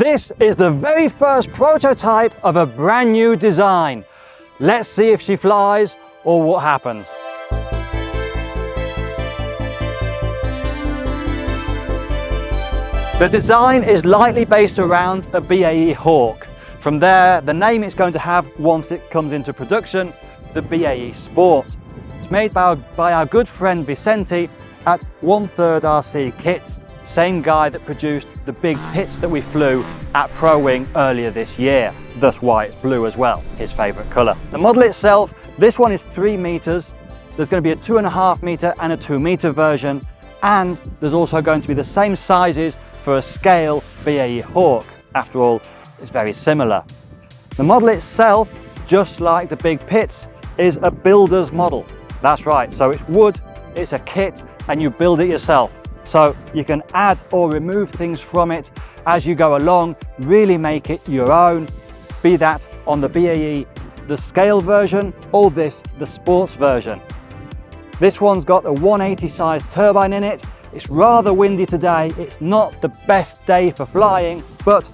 This is the very first prototype of a brand new design. Let's see if she flies or what happens. The design is lightly based around a BAE Hawk. From there, the name it's going to have once it comes into production, the BAE Sport. It's made by our good friend Vicente at 1/3 RC Kits, same guy that produced the big pits that we flew at Pro Wing earlier this year, thus why it's blue as well, his favourite colour. The model itself, this one is 3 metres, there's going to be a 2.5 metre and a 2 metre version, and there's also going to be the same sizes for a scale BAE Hawk. After all, it's very similar. The model itself, just like the big pits, is a builder's model. That's right, so it's wood, it's a kit, and you build it yourself. So you can add or remove things from it as you go along, really make it your own, be that on the BAE, the scale version, or this, the sports version. This one's got a 180 size turbine in it. It's rather windy today. It's not the best day for flying, but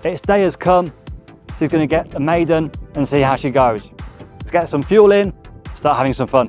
its day has come. So you're going to get a maiden and see how she goes. Let's get some fuel in, start having some fun.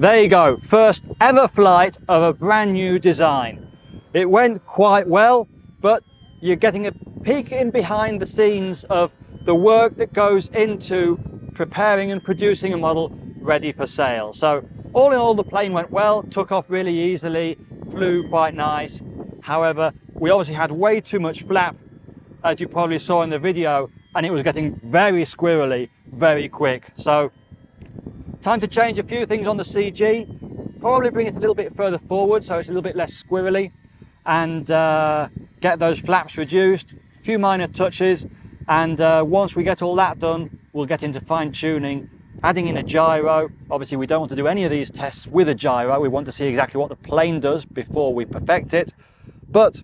There you go, first ever flight of a brand new design. It went quite well, but you're getting a peek in behind the scenes of the work that goes into preparing and producing a model ready for sale. So all in all, the plane went well, took off really easily, flew quite nice. However, we obviously had way too much flap, as you probably saw in the video, and it was getting very squirrely very quick. So time to change a few things on the CG, probably bring it a little bit further forward so it's a little bit less squirrely, and get those flaps reduced, a few minor touches, and once we get all that done, we'll get into fine-tuning, adding in a gyro. Obviously we don't want to do any of these tests with a gyro, we want to see exactly what the plane does before we perfect it, but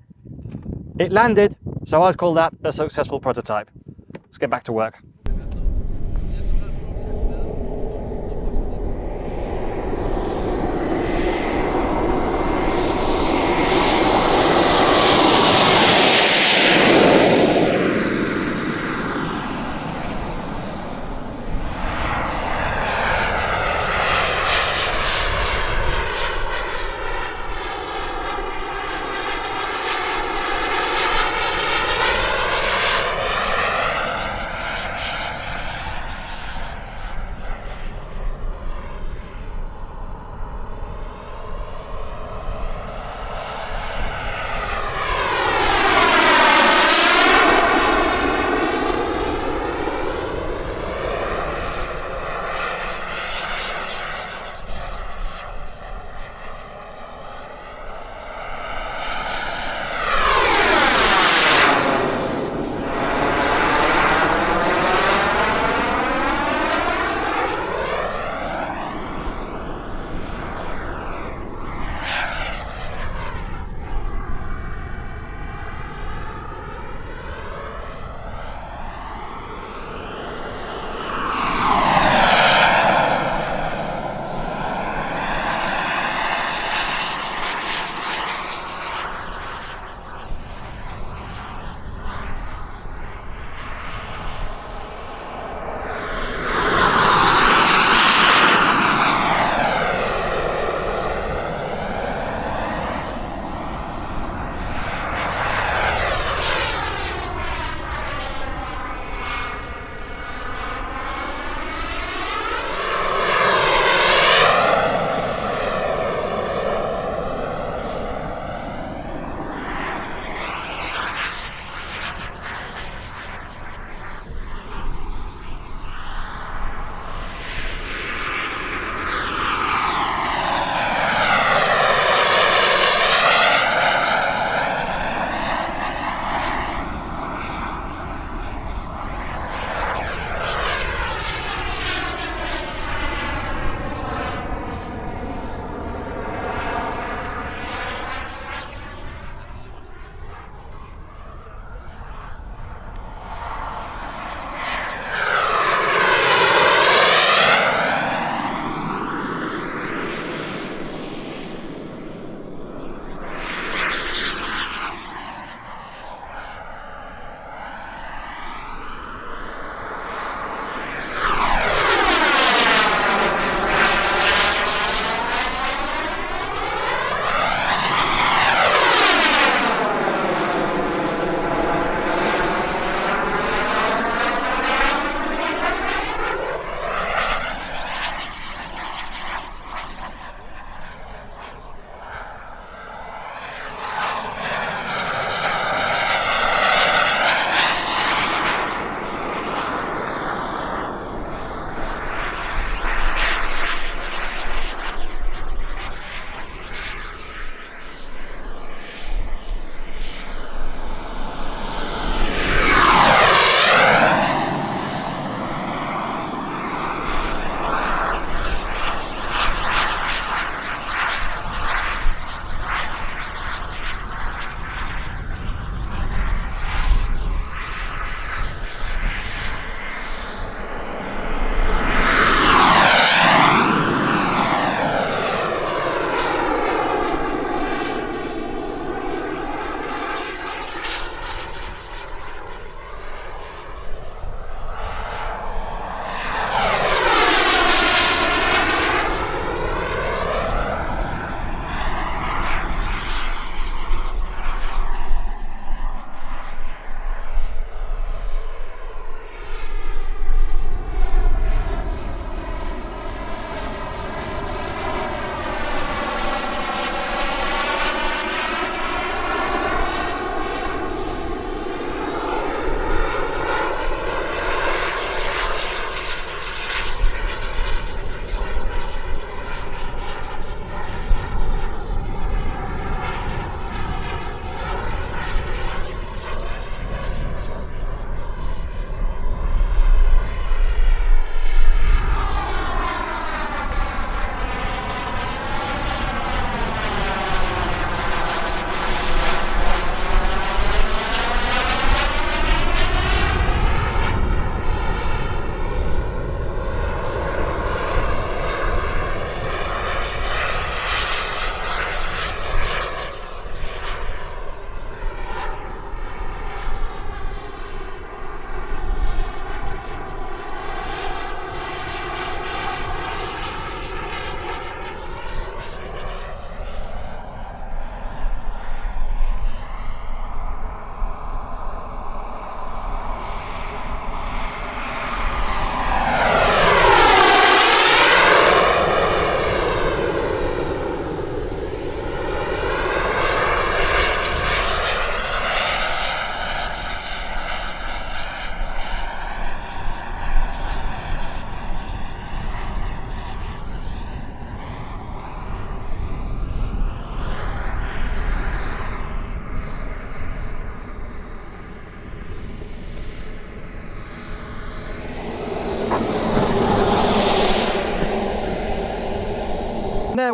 it landed, so I'd call that a successful prototype. Let's get back to work.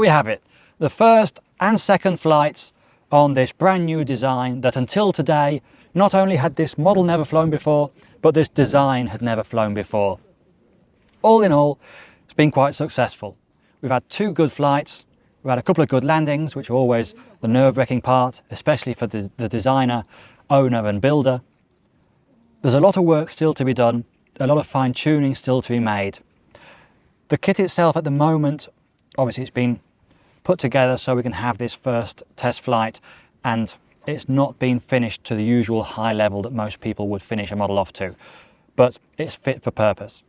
we have it, the first and second flights on this brand new design that until today, not only had this model never flown before, but this design had never flown before. All in all, it's been quite successful. We've had 2 good flights, we've had a couple of good landings, which are always the nerve-wracking part, especially for the designer, owner and builder. There's a lot of work still to be done, a lot of fine-tuning still to be made. The kit itself at the moment, obviously it's been put together so we can have this first test flight, and it's not been finished to the usual high level that most people would finish a model off to, but it's fit for purpose.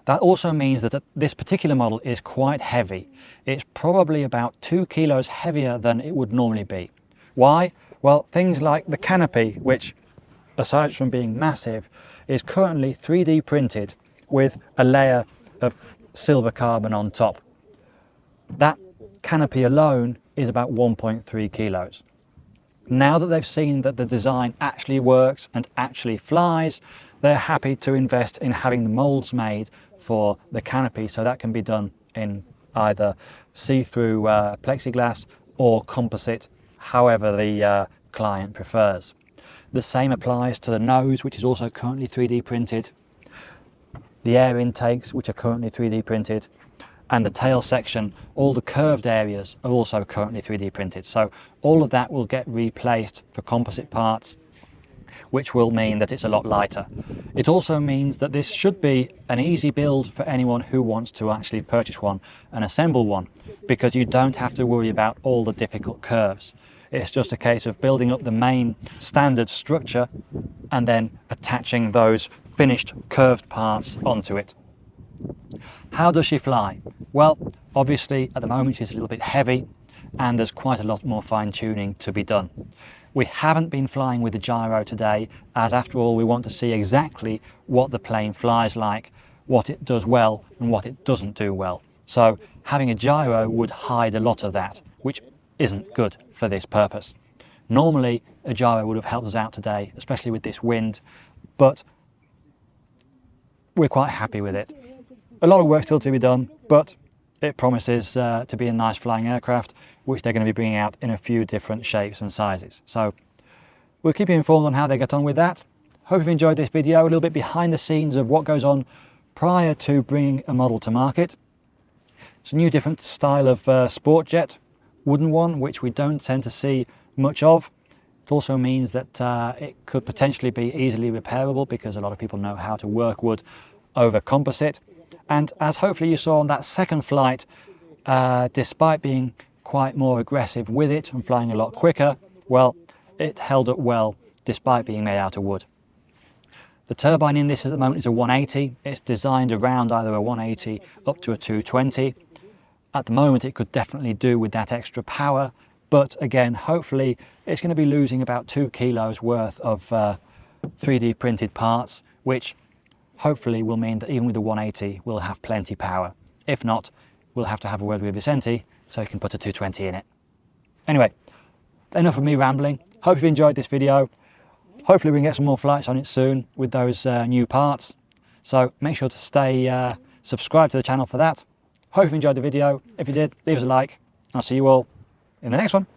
That also means that this particular model is quite heavy. It's probably about 2 kilos heavier than it would normally be. Why? Well, things like the canopy, which aside from being massive, is currently 3D printed with a layer of silver carbon on top. That canopy alone is about 1.3 kilos. Now that they've seen that the design actually works and actually flies, they're happy to invest in having the molds made for the canopy, so that can be done in either see-through plexiglass or composite, however the client prefers. The same applies to the nose, which is also currently 3D printed, the air intakes, which are currently 3D printed, and the tail section, all the curved areas are also currently 3D printed. So all of that will get replaced for composite parts, which will mean that it's a lot lighter. It also means that this should be an easy build for anyone who wants to actually purchase one and assemble one, because you don't have to worry about all the difficult curves. It's just a case of building up the main standard structure and then attaching those finished curved parts onto it. How does she fly? Well, obviously at the moment she's a little bit heavy and there's quite a lot more fine tuning to be done. We haven't been flying with the gyro today, as after all we want to see exactly what the plane flies like, what it does well and what it doesn't do well. So having a gyro would hide a lot of that, which isn't good for this purpose. Normally a gyro would have helped us out today, especially with this wind, but we're quite happy with it. A lot of work still to be done, but it promises to be a nice flying aircraft, which they're going to be bringing out in a few different shapes and sizes. So we'll keep you informed on how they get on with that. Hope you've enjoyed this video, a little bit behind the scenes of what goes on prior to bringing a model to market. It's a new different style of sport jet, wooden one, which we don't tend to see much of. It also means that it could potentially be easily repairable, because a lot of people know how to work wood over composite. And as hopefully you saw on that second flight, despite being quite more aggressive with it and flying a lot quicker, well, it held up well despite being made out of wood. The turbine in this at the moment is a 180. It's designed around either a 180 up to a 220. At the moment it could definitely do with that extra power, but again, hopefully it's going to be losing about 2 kilos worth of 3D printed parts, which hopefully will mean that even with the 180 we'll have plenty power. If not, we'll have to have a word with Vicente so he can put a 220 in it. Anyway, enough of me rambling. Hope you've enjoyed this video. Hopefully we can get some more flights on it soon with those new parts. So make sure to stay subscribed to the channel for that. Hope you enjoyed the video. If you did, leave us a like. I'll see you all in the next one.